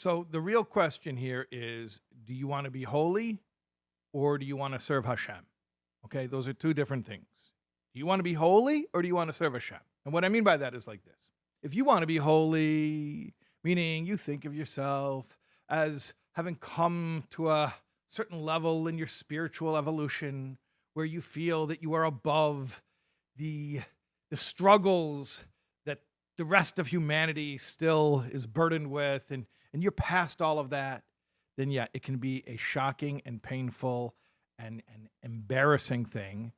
So the real question here is, do you want to be holy or do you want to serve Hashem? Okay, those are two different things. Do you want to be holy or do you want to serve Hashem? And what I mean by that is like this. If you want to be holy, meaning you think of yourself as having come to a certain level in your spiritual evolution where you feel that you are above the struggles that the rest of humanity still is burdened with, and you're past all of that, then yeah, it can be a shocking and painful and embarrassing thing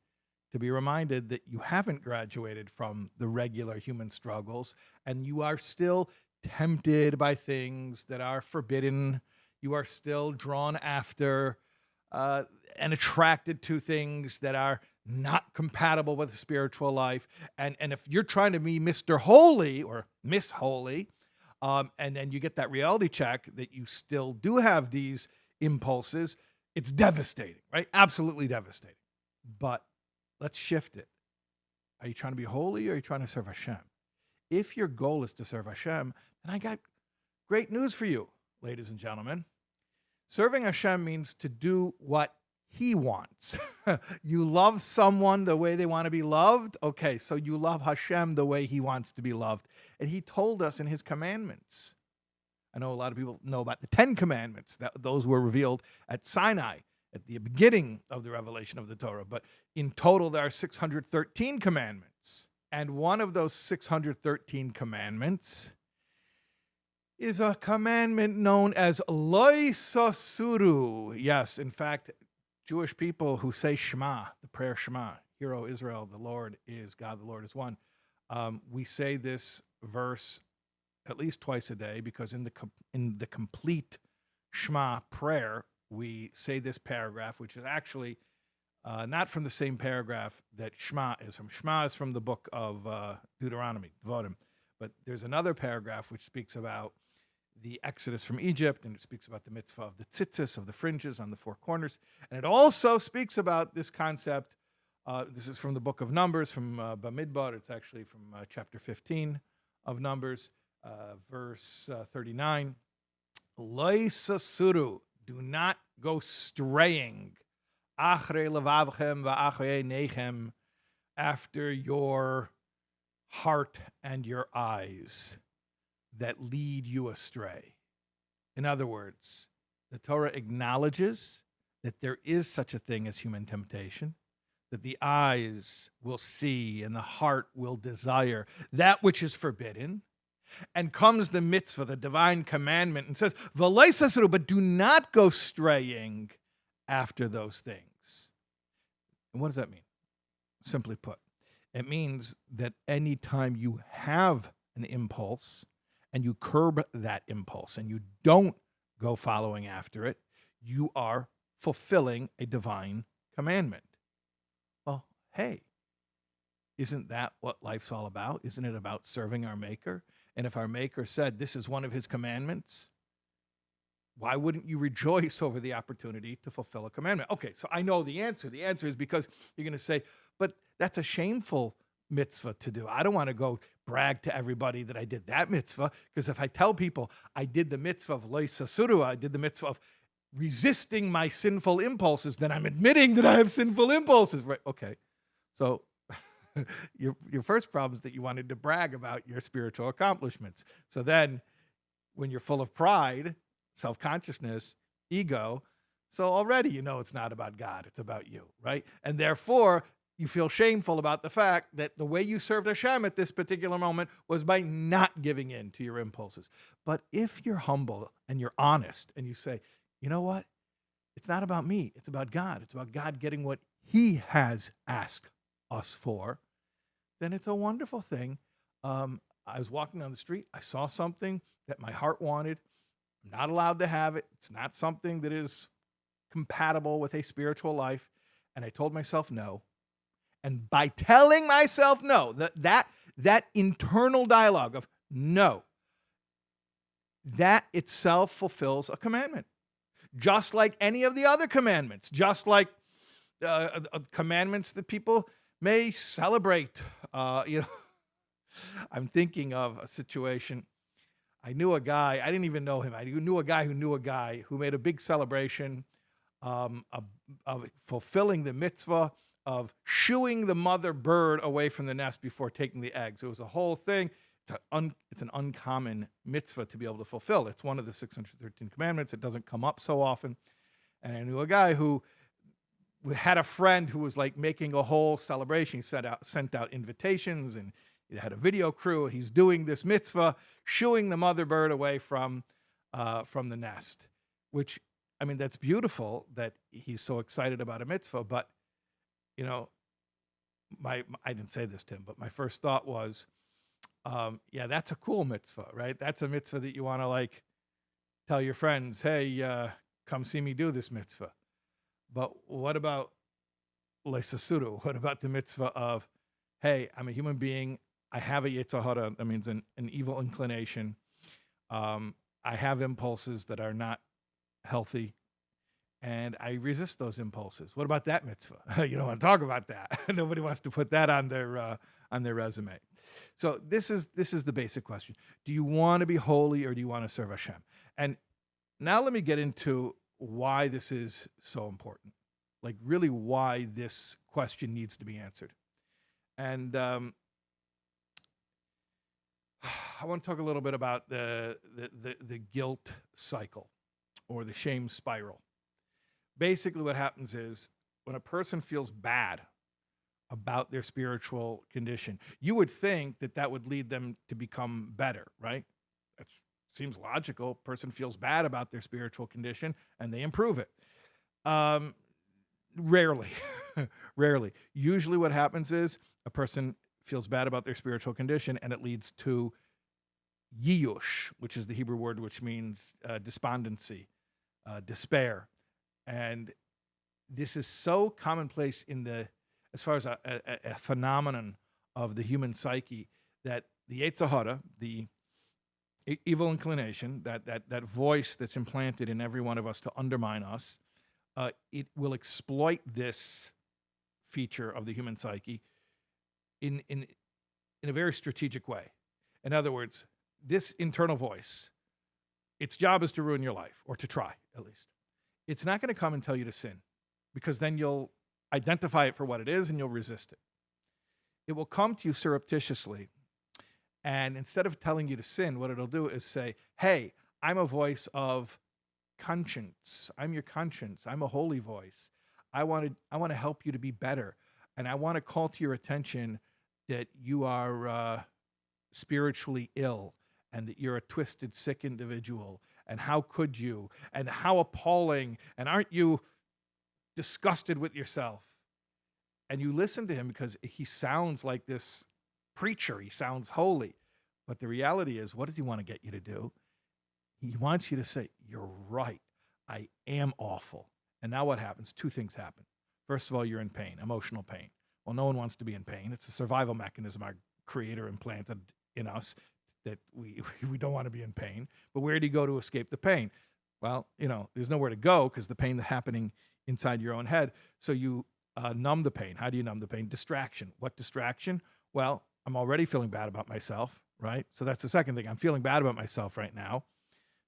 to be reminded that you haven't graduated from the regular human struggles and you are still tempted by things that are forbidden. You are still drawn after and attracted to things that are not compatible with a spiritual life. And if you're trying to be Mr. Holy or Miss Holy, and then you get that reality check that you still do have these impulses, it's devastating, right? Absolutely devastating. But let's shift it. Are you trying to be holy or are you trying to serve Hashem? If your goal is to serve Hashem, then I got great news for you, ladies and gentlemen. Serving Hashem means to do what He wants. You love someone the way they want to be loved? Okay, so you love Hashem the way He wants to be loved. And He told us in His commandments. I know a lot of people know about the 10 commandments. Those were revealed at Sinai at the beginning of the revelation of the Torah. But in total, there are 613 commandments. And one of those 613 commandments is a commandment known as Lo Sasuru. Yes, in fact, Jewish people who say Shema, the prayer Shema, Hear, O Israel, the Lord is God, the Lord is one. We say this verse at least twice a day because in the complete Shema prayer, we say this paragraph, which is actually not from the same paragraph that Shema is from. Shema is from the book of Deuteronomy, Devarim. But there's another paragraph which speaks about the exodus from Egypt, and it speaks about the mitzvah of the tzitzis, of the fringes on the four corners. And it also speaks about this concept. This is from the book of Numbers, from Bamidbar. It's actually from chapter 15 of Numbers, verse 39. Lo sasuru, do not go straying, achrei levavchem va'achrei nechem, after your heart and your eyes that lead you astray. In other words, the Torah acknowledges that there is such a thing as human temptation, that the eyes will see and the heart will desire that which is forbidden. And comes the mitzvah, the divine commandment, and says, V'lo sasuru, but do not go straying after those things. And what does that mean? Simply put, it means that anytime you have an impulse and you curb that impulse and you don't go following after it, you are fulfilling a divine commandment. Well, hey, isn't that what life's all about? Isn't it about serving our Maker? And if our Maker said this is one of His commandments, why wouldn't you rejoice over the opportunity to fulfill a commandment? Okay, so I know the answer. The answer is because you're going to say, but that's a shameful mitzvah to do. I don't want to go brag to everybody that I did that mitzvah, because if I tell people I did the mitzvah of Lo Sasuru, I did the mitzvah of resisting my sinful impulses, then I'm admitting that I have sinful impulses. Right? Okay, so your first problem is that you wanted to brag about your spiritual accomplishments. So then when you're full of pride, self-consciousness, ego, so already you know it's not about God, it's about you, right? And therefore, you feel shameful about the fact that the way you served Hashem at this particular moment was by not giving in to your impulses. But if you're humble and you're honest and you say, you know what? It's not about me, it's about God. It's about God getting what He has asked us for. Then it's a wonderful thing. I was walking down the street. I saw something that my heart wanted. I'm not allowed to have it. It's not something that is compatible with a spiritual life. And I told myself no. And by telling myself no, that internal dialogue of no, that itself fulfills a commandment. Just like any of the other commandments. Just like commandments that people may celebrate. I'm thinking of a situation. I knew a guy, I didn't even know him. I knew a guy who made a big celebration of fulfilling the mitzvah of shooing the mother bird away from the nest before taking the eggs. It was a whole thing. It's an uncommon mitzvah to be able to fulfill. It's one of the 613 commandments. It doesn't come up so often. And I knew a guy who had a friend who was like making a whole celebration. He sent out invitations, and he had a video crew. He's doing this mitzvah, shooing the mother bird away from the nest, which, I mean, that's beautiful that he's so excited about a mitzvah. But, you know, I didn't say this to him, but my first thought was, yeah, that's a cool mitzvah, right? That's a mitzvah that you want to like tell your friends, hey, come see me do this mitzvah. But what about leisasuru? What about the mitzvah of, hey, I'm a human being. I have a yetzer hara. That means an evil inclination. I have impulses that are not healthy, and I resist those impulses. What about that mitzvah? You don't want to talk about that. Nobody wants to put that on their resume. So this is the basic question. Do you want to be holy, or do you want to serve Hashem? And now let me get into why this is so important. Like really why this question needs to be answered. And I want to talk a little bit about the guilt cycle or the shame spiral. Basically what happens is when a person feels bad about their spiritual condition, you would think that would lead them to become better, right? That seems logical. Person feels bad about their spiritual condition and they improve it. Rarely. Rarely. Usually what happens is a person feels bad about their spiritual condition and it leads to yiyush, which is the Hebrew word which means despondency, despair. And this is so commonplace as far as a phenomenon of the human psyche, that the yetzer hara, the evil inclination, that voice that's implanted in every one of us to undermine us, it will exploit this feature of the human psyche in a very strategic way. In other words, this internal voice, its job is to ruin your life, or to try, at least. It's not going to come and tell you to sin, because then you'll identify it for what it is and you'll resist it. It will come to you surreptitiously, and instead of telling you to sin, what it'll do is say, hey, I'm a voice of conscience. I'm your conscience. I'm a holy voice. I want to help you to be better, and I want to call to your attention that you are spiritually ill, and that you're a twisted, sick individual, and how could you, and how appalling, and aren't you disgusted with yourself? And you listen to him because he sounds like this preacher. He sounds holy. But the reality is, what does he want to get you to do? He wants you to say, you're right. I am awful. And now what happens? Two things happen. First of all, you're in pain, emotional pain. Well, no one wants to be in pain. It's a survival mechanism our Creator implanted in us, that we don't want to be in pain. But where do you go to escape the pain? Well, there's nowhere to go because the pain is happening inside your own head. So you numb the pain. How do you numb the pain? Distraction. What distraction? Well, I'm already feeling bad about myself, right? So that's the second thing. I'm feeling bad about myself right now.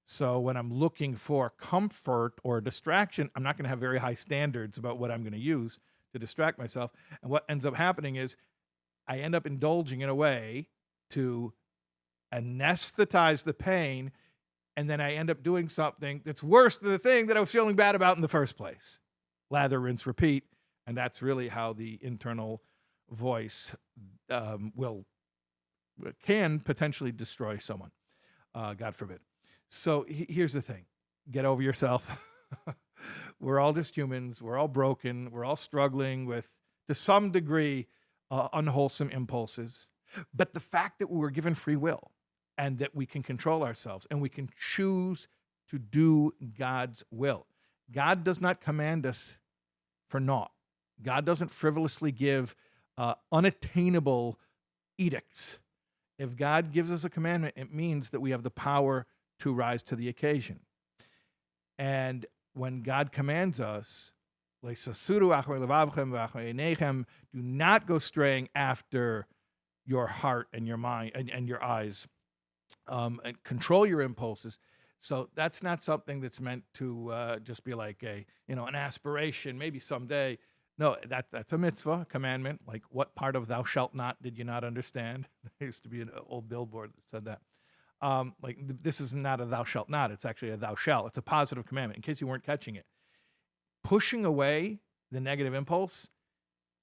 So when I'm looking for comfort or distraction, I'm not going to have very high standards about what I'm going to use to distract myself. And what ends up happening is I end up indulging in a way to anesthetize the pain, and then I end up doing something that's worse than the thing that I was feeling bad about in the first place. Lather, rinse, repeat. And that's really how the internal voice can potentially destroy someone, God forbid. So here's the thing. Get over yourself. We're all just humans. We're all broken. We're all struggling with, to some degree, unwholesome impulses. But the fact that we were given free will and that we can control ourselves and we can choose to do God's will. God does not command us for naught. God doesn't frivolously give unattainable edicts. If God gives us a commandment, it means that we have the power to rise to the occasion. And when God commands us, do not go straying after your heart and your mind and your eyes. and control your impulses. So that's not something that's meant to just be like an aspiration, maybe someday. No, that's a mitzvah, a commandment. Like, what part of thou shalt not did you not understand? There used to be an old billboard that said that. This is not a thou shalt not. It's actually a thou shalt. It's a positive commandment, in case you weren't catching it. Pushing away the negative impulse,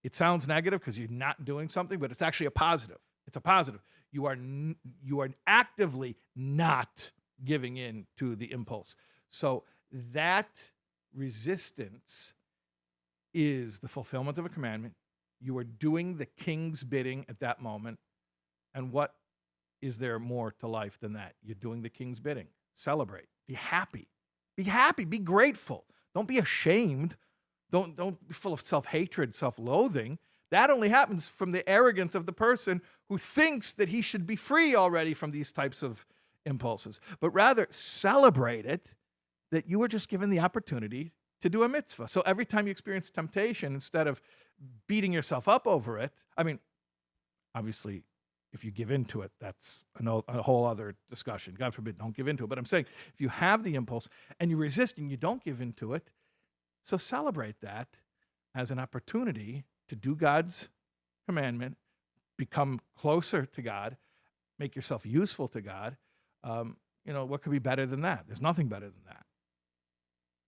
it sounds negative because you're not doing something, but it's actually a positive. It's a positive. You are actively not giving in to the impulse. So that resistance is the fulfillment of a commandment. You are doing the king's bidding at that moment. And what is there more to life than that? You're doing the king's bidding. Celebrate. Be happy. Be happy. Be grateful. Don't be ashamed. Don't be full of self-hatred, self-loathing. That only happens from the arrogance of the person who thinks that he should be free already from these types of impulses. But rather, celebrate it, that you were just given the opportunity to do a mitzvah. So every time you experience temptation, instead of beating yourself up over it, I mean, obviously, if you give into it, that's a whole other discussion. God forbid, don't give into it. But I'm saying, if you have the impulse and you resist and you don't give into it, so celebrate that as an opportunity to do God's commandment, become closer to God, make yourself useful to God. What could be better than that? There's nothing better than that.